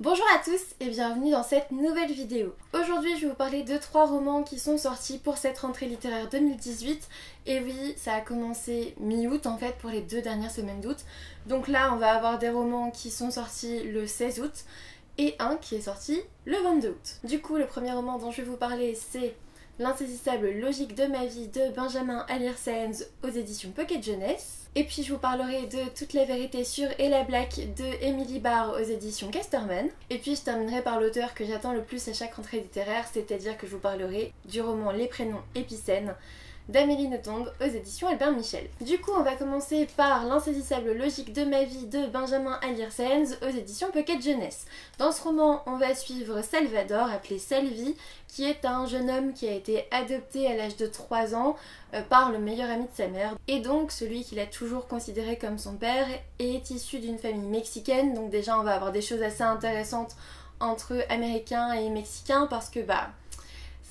Bonjour à tous et bienvenue dans cette nouvelle vidéo. Aujourd'hui je vais vous parler de 3 romans qui sont sortis pour cette rentrée littéraire 2018. Et oui, ça a commencé mi-août en fait pour les 2 dernières semaines d'août. Donc là on va avoir des romans qui sont sortis le 16 août et un qui est sorti le 22 août. Du coup le premier roman dont je vais vous parler c'est L'insaisissable logique de ma vie de Benjamin Alire Sáenz aux éditions Pocket Jeunesse. Et puis je vous parlerai de Toute la vérité sur Ella Black de Emily Barr aux éditions Casterman. Et puis je terminerai par l'auteur que j'attends le plus à chaque rentrée littéraire, c'est-à-dire que je vous parlerai du roman Les prénoms épicènes d'Amélie Nothomb aux éditions Albert Michel. Du coup on va commencer par L'insaisissable logique de ma vie de Benjamin Alire Sáenz aux éditions Pocket Jeunesse. Dans ce roman on va suivre Salvador, appelé Salvi, qui est un jeune homme qui a été adopté à l'âge de 3 ans par le meilleur ami de sa mère. Et donc celui qu'il a toujours considéré comme son père est issu d'une famille mexicaine, donc déjà on va avoir des choses assez intéressantes entre américains et mexicains parce que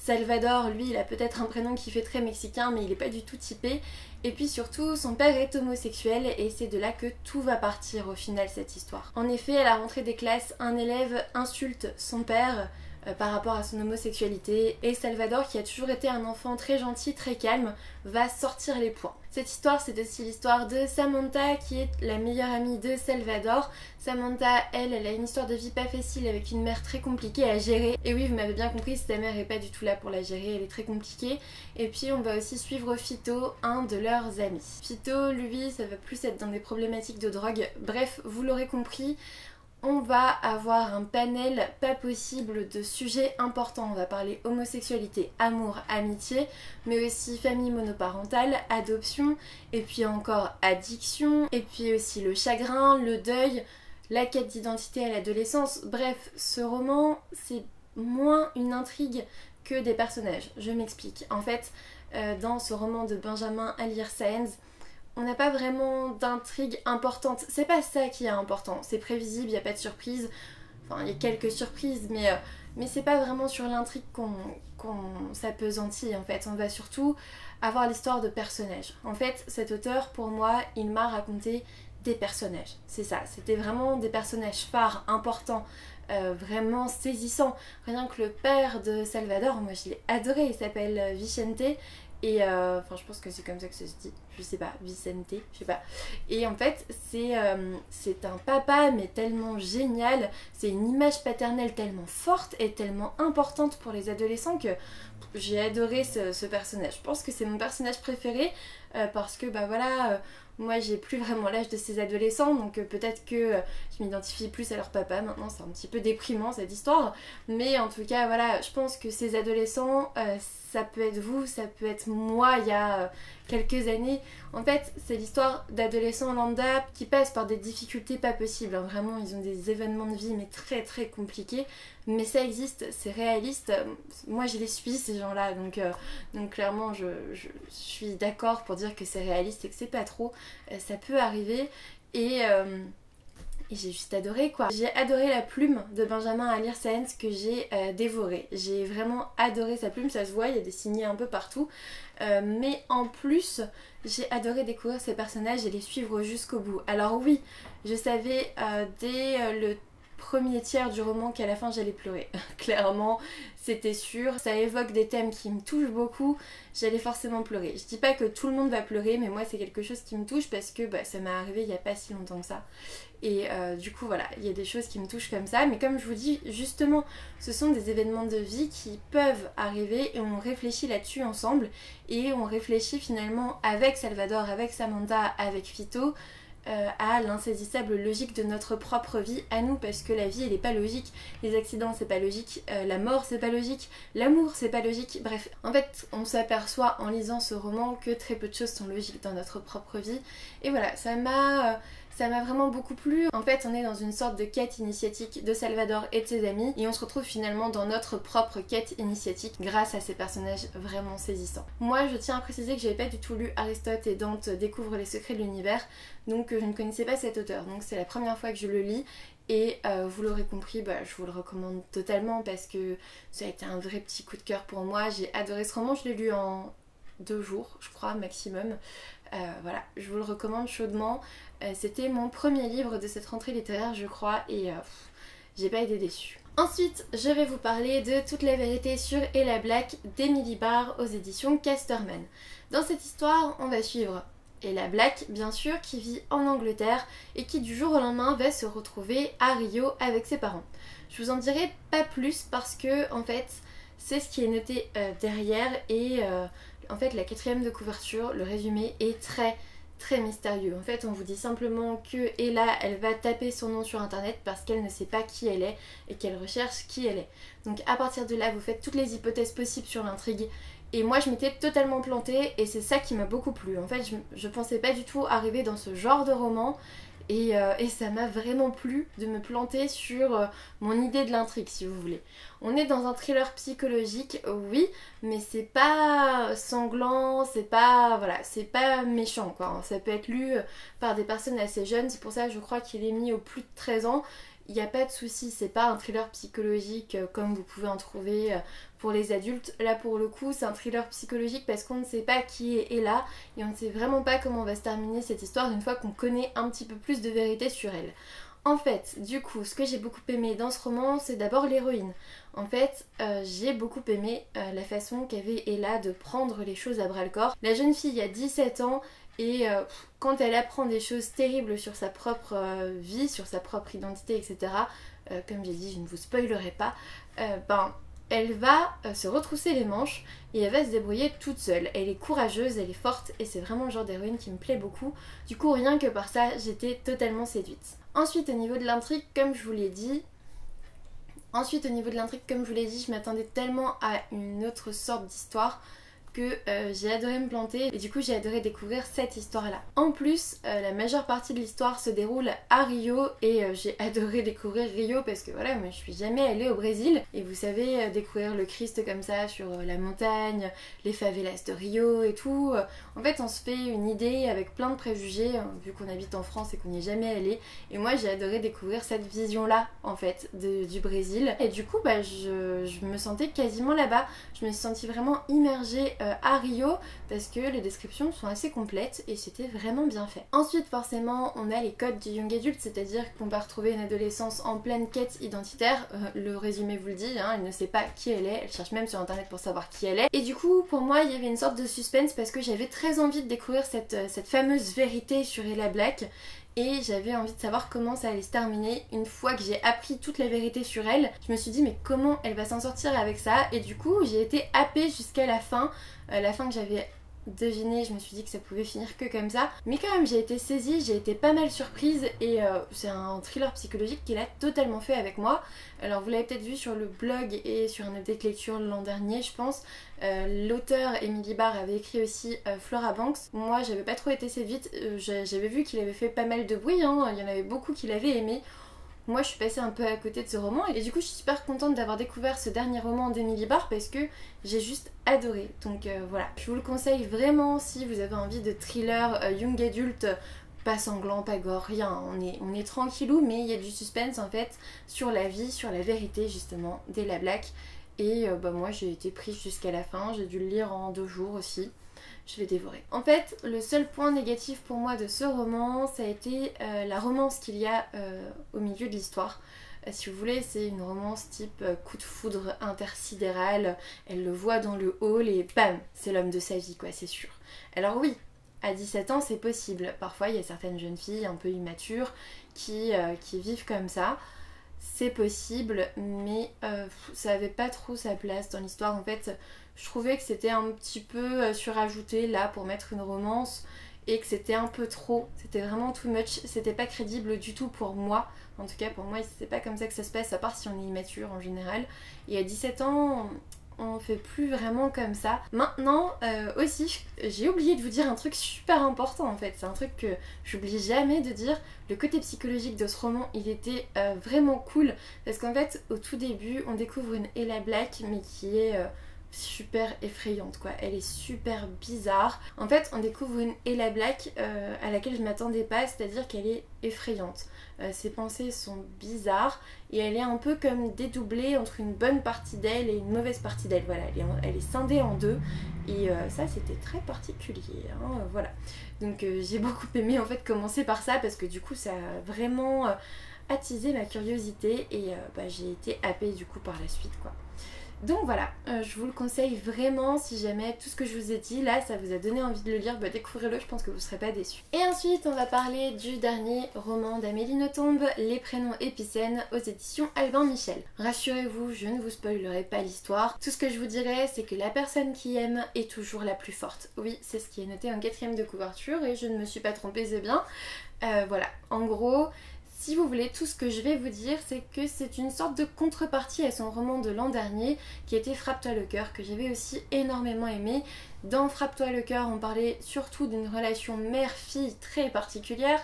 Salvador, lui, il a peut-être un prénom qui fait très mexicain, mais il n'est pas du tout typé. Et puis surtout, son père est homosexuel et c'est de là que tout va partir au final cette histoire. En effet, à la rentrée des classes, un élève insulte son père par rapport à son homosexualité et Salvador, qui a toujours été un enfant très gentil, très calme, va sortir les poings. Cette histoire, c'est aussi l'histoire de Samantha qui est la meilleure amie de Salvador. Samantha, elle a une histoire de vie pas facile avec une mère très compliquée à gérer. Et oui, vous m'avez bien compris, sa mère est pas du tout là pour la gérer, elle est très compliquée. Et puis on va aussi suivre Fito, un de leurs amis. Fito, lui, ça va plus être dans des problématiques de drogue. Bref, vous l'aurez compris, on va avoir un panel pas possible de sujets importants. On va parler homosexualité, amour, amitié, mais aussi famille monoparentale, adoption, et puis encore addiction, et puis aussi le chagrin, le deuil, la quête d'identité à l'adolescence. Bref, ce roman, c'est moins une intrigue que des personnages. Je m'explique. En fait, dans ce roman de Benjamin Alire Sáenz, on n'a pas vraiment d'intrigue importante. C'est pas ça qui est important. C'est prévisible, il n'y a pas de surprise. Enfin, il y a quelques surprises, mais c'est pas vraiment sur l'intrigue qu'on s'appesantit en fait. On va surtout avoir l'histoire de personnages. En fait, cet auteur, pour moi, il m'a raconté des personnages. C'est ça, c'était vraiment des personnages phares, importants, vraiment saisissants. Rien que le père de Salvador, moi je l'ai adoré, il s'appelle Vicente. Et je pense que c'est comme ça que ça se dit, je sais pas, Vicente, je sais pas. Et en fait, c'est un papa, mais tellement génial, c'est une image paternelle tellement forte et tellement importante pour les adolescents que j'ai adoré ce personnage. Je pense que c'est mon personnage préféré parce que moi j'ai plus vraiment l'âge de ces adolescents, donc peut-être que je m'identifie plus à leur papa. Maintenant c'est un petit peu déprimant cette histoire, mais en tout cas voilà, je pense que ces adolescents, ça peut être vous, ça peut être moi il y a quelques années. En fait c'est l'histoire d'adolescents lambda qui passent par des difficultés pas possibles, hein. Vraiment ils ont des événements de vie mais très très compliqués, mais ça existe, c'est réaliste. Moi je les suis ces gens là, donc clairement je suis d'accord pour dire que c'est réaliste et que c'est pas trop, ça peut arriver. Et j'ai juste adoré quoi. J'ai adoré la plume de Benjamin Alire Sáenz que j'ai dévoré. J'ai vraiment adoré sa plume, ça se voit, il y a des signets un peu partout. Mais en plus, j'ai adoré découvrir ces personnages et les suivre jusqu'au bout. Alors oui, je savais dès le premier tiers du roman qu'à la fin j'allais pleurer. Clairement, c'était sûr. Ça évoque des thèmes qui me touchent beaucoup, j'allais forcément pleurer. Je dis pas que tout le monde va pleurer, mais moi c'est quelque chose qui me touche parce que ça m'est arrivé il y a pas si longtemps que ça. Et du coup voilà, il y a des choses qui me touchent comme ça, mais comme je vous dis, justement, ce sont des événements de vie qui peuvent arriver et on réfléchit là-dessus ensemble et on réfléchit finalement avec Salvador, avec Samantha, avec Fito, à l'insaisissable logique de notre propre vie à nous, parce que la vie elle est pas logique, les accidents c'est pas logique, la mort c'est pas logique, l'amour c'est pas logique, bref. En fait on s'aperçoit en lisant ce roman que très peu de choses sont logiques dans notre propre vie et voilà, ça m'a vraiment beaucoup plu. En fait on est dans une sorte de quête initiatique de Salvador et de ses amis et on se retrouve finalement dans notre propre quête initiatique grâce à ces personnages vraiment saisissants. Moi je tiens à préciser que j'avais pas du tout lu Aristote et Dante découvrent les secrets de l'univers, donc je ne connaissais pas cet auteur, donc c'est la première fois que je le lis. Et vous l'aurez compris, je vous le recommande totalement parce que ça a été un vrai petit coup de cœur pour moi. J'ai adoré ce roman, je l'ai lu en 2 jours, je crois, maximum. Voilà, je vous le recommande chaudement. C'était mon premier livre de cette rentrée littéraire, je crois, et j'ai pas été déçue. Ensuite, je vais vous parler de Toute la vérité sur Ella Black d'Emily Barr aux éditions Casterman. Dans cette histoire, on va suivre Ella Black, bien sûr, qui vit en Angleterre et qui du jour au lendemain va se retrouver à Rio avec ses parents. Je vous en dirai pas plus parce que, en fait, c'est ce qui est noté derrière et en fait, la 4e de couverture, le résumé est très mystérieux. En fait, on vous dit simplement que Ella, elle va taper son nom sur internet parce qu'elle ne sait pas qui elle est et qu'elle recherche qui elle est. Donc à partir de là, vous faites toutes les hypothèses possibles sur l'intrigue. Et moi, je m'étais totalement plantée et c'est ça qui m'a beaucoup plu. En fait, je pensais pas du tout arriver dans ce genre de roman. Et ça m'a vraiment plu de me planter sur mon idée de l'intrigue, si vous voulez. On est dans un thriller psychologique, oui, mais c'est pas sanglant, c'est pas, voilà, c'est pas méchant, quoi. Ça peut être lu par des personnes assez jeunes, c'est pour ça que je crois qu'il est mis au plus de 13 ans. Il n'y a pas de souci, c'est pas un thriller psychologique comme vous pouvez en trouver pour les adultes. Là pour le coup c'est un thriller psychologique parce qu'on ne sait pas qui est Ella et on ne sait vraiment pas comment va se terminer cette histoire une fois qu'on connaît un petit peu plus de vérité sur elle. En fait, du coup, ce que j'ai beaucoup aimé dans ce roman, c'est d'abord l'héroïne. En fait, j'ai beaucoup aimé la façon qu'avait Ella de prendre les choses à bras le corps. La jeune fille a 17 ans et quand elle apprend des choses terribles sur sa propre vie, sur sa propre identité, etc., comme j'ai dit, je ne vous spoilerai pas, elle va se retrousser les manches et elle va se débrouiller toute seule. Elle est courageuse, elle est forte et c'est vraiment le genre d'héroïne qui me plaît beaucoup. Du coup, rien que par ça, j'étais totalement séduite. Ensuite, au niveau de l'intrigue, comme je vous l'ai dit, je m'attendais tellement à une autre sorte d'histoire que j'ai adoré me planter et du coup j'ai adoré découvrir cette histoire là. En plus la majeure partie de l'histoire se déroule à Rio et j'ai adoré découvrir Rio parce que voilà, moi je suis jamais allée au Brésil et vous savez découvrir le Christ comme ça sur la montagne, les favelas de Rio et tout, en fait on se fait une idée avec plein de préjugés vu qu'on habite en France et qu'on n'y est jamais allé et moi j'ai adoré découvrir cette vision là en fait du Brésil et du coup je me sentais quasiment là-bas, je me suis sentie vraiment immergée à Rio parce que les descriptions sont assez complètes et c'était vraiment bien fait. Ensuite forcément on a les codes du young adult, c'est-à-dire qu'on va retrouver une adolescence en pleine quête identitaire, le résumé vous le dit, elle ne sait pas qui elle est, elle cherche même sur internet pour savoir qui elle est et du coup pour moi il y avait une sorte de suspense parce que j'avais très envie de découvrir cette fameuse vérité sur Ella Black et j'avais envie de savoir comment ça allait se terminer. Une fois que j'ai appris toute la vérité sur elle, je me suis dit mais comment elle va s'en sortir avec ça et du coup j'ai été happée jusqu'à la fin que j'avais deviné, je me suis dit que ça pouvait finir que comme ça mais quand même j'ai été saisie, j'ai été pas mal surprise et c'est un thriller psychologique qu'il a totalement fait avec moi. Alors vous l'avez peut-être vu sur le blog et sur un update lecture l'an dernier je pense, l'auteur Emily Barr avait écrit aussi Flora Banks. Moi j'avais pas trop été séduite, j'avais vu qu'il avait fait pas mal de bruit, il y en avait beaucoup qui l'avaient aimé. Moi je suis passée un peu à côté de ce roman et du coup je suis super contente d'avoir découvert ce dernier roman d'Emily Barr parce que j'ai juste adoré. Donc voilà, je vous le conseille vraiment si vous avez envie de thriller young adulte, pas sanglant, pas gore, rien, on est tranquillou mais il y a du suspense en fait sur la vie, sur la vérité justement d'Ella Black et moi j'ai été prise jusqu'à la fin, j'ai dû le lire en 2 jours aussi. Je l'ai dévoré. En fait, le seul point négatif pour moi de ce roman, ça a été la romance qu'il y a au milieu de l'histoire. Si vous voulez, c'est une romance type coup de foudre intersidéral. Elle le voit dans le hall et bam, c'est l'homme de sa vie, quoi, c'est sûr. Alors oui, à 17 ans, c'est possible. Parfois, il y a certaines jeunes filles un peu immatures qui vivent comme ça. C'est possible, mais ça avait pas trop sa place dans l'histoire. En fait, je trouvais que c'était un petit peu surajouté là pour mettre une romance et que c'était un peu trop. C'était vraiment too much. C'était pas crédible du tout pour moi. En tout cas, pour moi, c'est pas comme ça que ça se passe, à part si on est immature en général. Et à 17 ans, on fait plus vraiment comme ça. Maintenant aussi, j'ai oublié de vous dire un truc super important en fait. C'est un truc que j'oublie jamais de dire. Le côté psychologique de ce roman, il était vraiment cool. Parce qu'en fait, au tout début, on découvre une Ella Black, mais qui est super effrayante quoi, elle est super bizarre. En fait on découvre une Ella Black à laquelle je m'attendais pas, c'est-à-dire qu'elle est effrayante. Ses pensées sont bizarres et elle est un peu comme dédoublée entre une bonne partie d'elle et une mauvaise partie d'elle. Voilà, elle est scindée en deux et ça c'était très particulier, hein, voilà. Donc j'ai beaucoup aimé en fait commencer par ça parce que du coup ça a vraiment attisé ma curiosité et j'ai été happée du coup par la suite quoi. Donc voilà, je vous le conseille vraiment si jamais tout ce que je vous ai dit là ça vous a donné envie de le lire, découvrez-le, je pense que vous ne serez pas déçus. Et ensuite on va parler du dernier roman d'Amélie Nothomb, Les prénoms épicènes aux éditions Albin Michel. Rassurez-vous, je ne vous spoilerai pas l'histoire. Tout ce que je vous dirai c'est que la personne qui aime est toujours la plus forte. Oui, c'est ce qui est noté en 4e de couverture et je ne me suis pas trompée, c'est bien. Voilà, en gros... Si vous voulez, tout ce que je vais vous dire, c'est que c'est une sorte de contrepartie à son roman de l'an dernier qui était Frappe-toi le cœur, que j'avais aussi énormément aimé. Dans Frappe-toi le cœur, on parlait surtout d'une relation mère-fille très particulière,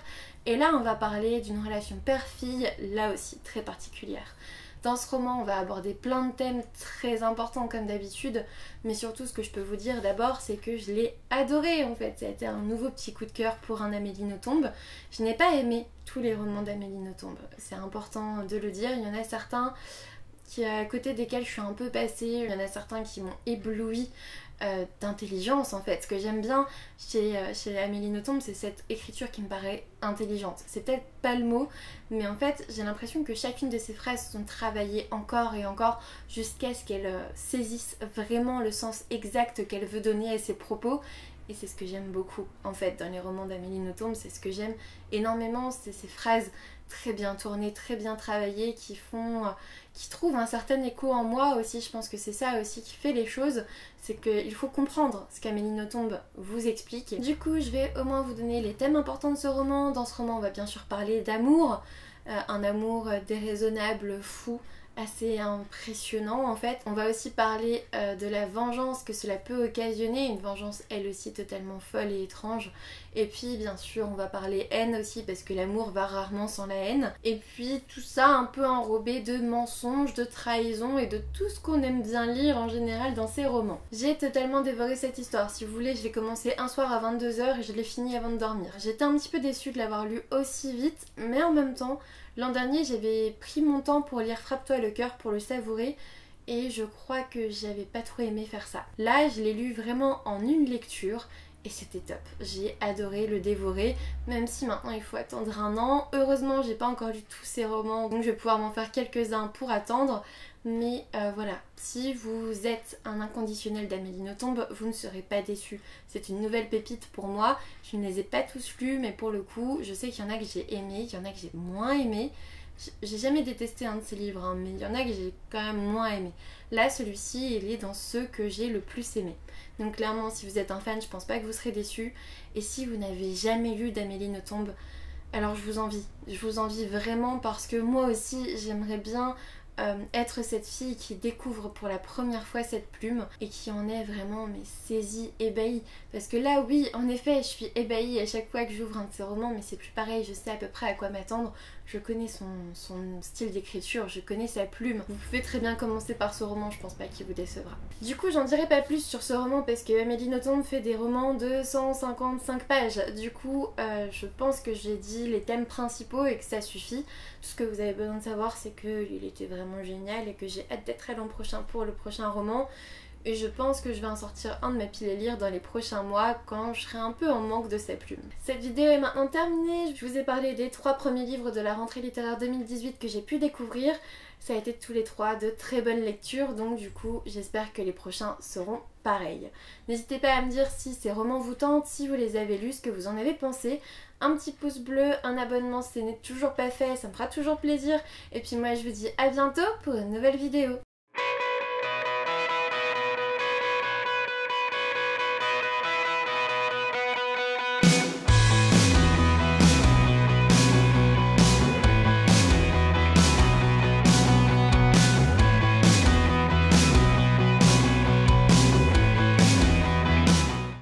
et là on va parler d'une relation père-fille, là aussi très particulière. Dans ce roman, on va aborder plein de thèmes très importants comme d'habitude, mais surtout ce que je peux vous dire d'abord, c'est que je l'ai adoré en fait. Ça a été un nouveau petit coup de cœur pour un Amélie Nothomb. Je n'ai pas aimé tous les romans d'Amélie Nothomb, c'est important de le dire. Il y en a certains à côté desquels je suis un peu passée, il y en a certains qui m'ont ébloui d'intelligence en fait. Ce que j'aime bien chez Amélie Nothomb, c'est cette écriture qui me paraît intelligente. C'est peut-être pas le mot, mais en fait j'ai l'impression que chacune de ses phrases sont travaillées encore et encore jusqu'à ce qu'elle saisisse vraiment le sens exact qu'elle veut donner à ses propos. Et c'est ce que j'aime beaucoup en fait dans les romans d'Amélie Nothomb, c'est ce que j'aime énormément, c'est ces phrases très bien tournées, très bien travaillées qui trouvent un certain écho en moi aussi. Je pense que c'est ça aussi qui fait les choses, c'est qu'il faut comprendre ce qu'Amélie Nothomb vous explique. Du coup je vais au moins vous donner les thèmes importants de ce roman. Dans ce roman on va bien sûr parler d'amour, un amour déraisonnable, fou, assez impressionnant en fait. On va aussi parler de la vengeance que cela peut occasionner, une vengeance elle aussi totalement folle et étrange. Et puis bien sûr on va parler haine aussi parce que l'amour va rarement sans la haine. Et puis tout ça un peu enrobé de mensonges, de trahison et de tout ce qu'on aime bien lire en général dans ces romans. J'ai totalement dévoré cette histoire. Si vous voulez, je l'ai commencé un soir à 22h et je l'ai fini avant de dormir. J'étais un petit peu déçue de l'avoir lu aussi vite, mais en même temps l'an dernier j'avais pris mon temps pour lire Frappe-toi le cœur pour le savourer et je crois que j'avais pas trop aimé faire ça. Là je l'ai lu vraiment en une lecture et c'était top. J'ai adoré le dévorer, même si maintenant il faut attendre un an. Heureusement j'ai pas encore lu tous ces romans donc je vais pouvoir m'en faire quelques-uns pour attendre. Mais voilà, si vous êtes un inconditionnel d'Amélie Nothomb, vous ne serez pas déçus. C'est une nouvelle pépite pour moi. Je ne les ai pas tous lus, mais pour le coup, je sais qu'il y en a que j'ai aimé, il y en a que j'ai moins aimé. J'ai jamais détesté un de ces livres, hein, mais il y en a que j'ai quand même moins aimé. Là, celui-ci, il est dans ceux que j'ai le plus aimé. Donc clairement, si vous êtes un fan, je pense pas que vous serez déçus. Et si vous n'avez jamais lu d'Amélie Nothomb, alors je vous envie. Je vous envie vraiment parce que moi aussi, j'aimerais bien être cette fille qui découvre pour la première fois cette plume et qui en est vraiment mais saisie, ébahie. Parce que là oui, en effet, je suis ébahie à chaque fois que j'ouvre un de ses romans, mais c'est plus pareil, je sais à peu près à quoi m'attendre. Je connais son style d'écriture, je connais sa plume. Vous pouvez très bien commencer par ce roman, je pense pas qu'il vous décevra. Du coup, j'en dirai pas plus sur ce roman parce que Amélie Nothomb fait des romans de 155 pages. Du coup, je pense que j'ai dit les thèmes principaux et que ça suffit. Tout ce que vous avez besoin de savoir, c'est qu'il était vraiment génial et que j'ai hâte d'être à l'an prochain pour le prochain roman. Et je pense que je vais en sortir un de ma pile à lire dans les prochains mois quand je serai un peu en manque de sa plume. Cette vidéo est maintenant terminée. Je vous ai parlé des 3 premiers livres de la rentrée littéraire 2018 que j'ai pu découvrir. Ça a été tous les 3 de très bonnes lectures, donc du coup j'espère que les prochains seront pareils. N'hésitez pas à me dire si ces romans vous tentent, si vous les avez lus, ce que vous en avez pensé. Un petit pouce bleu, un abonnement si ce n'est toujours pas fait, ça me fera toujours plaisir. Et puis moi je vous dis à bientôt pour une nouvelle vidéo.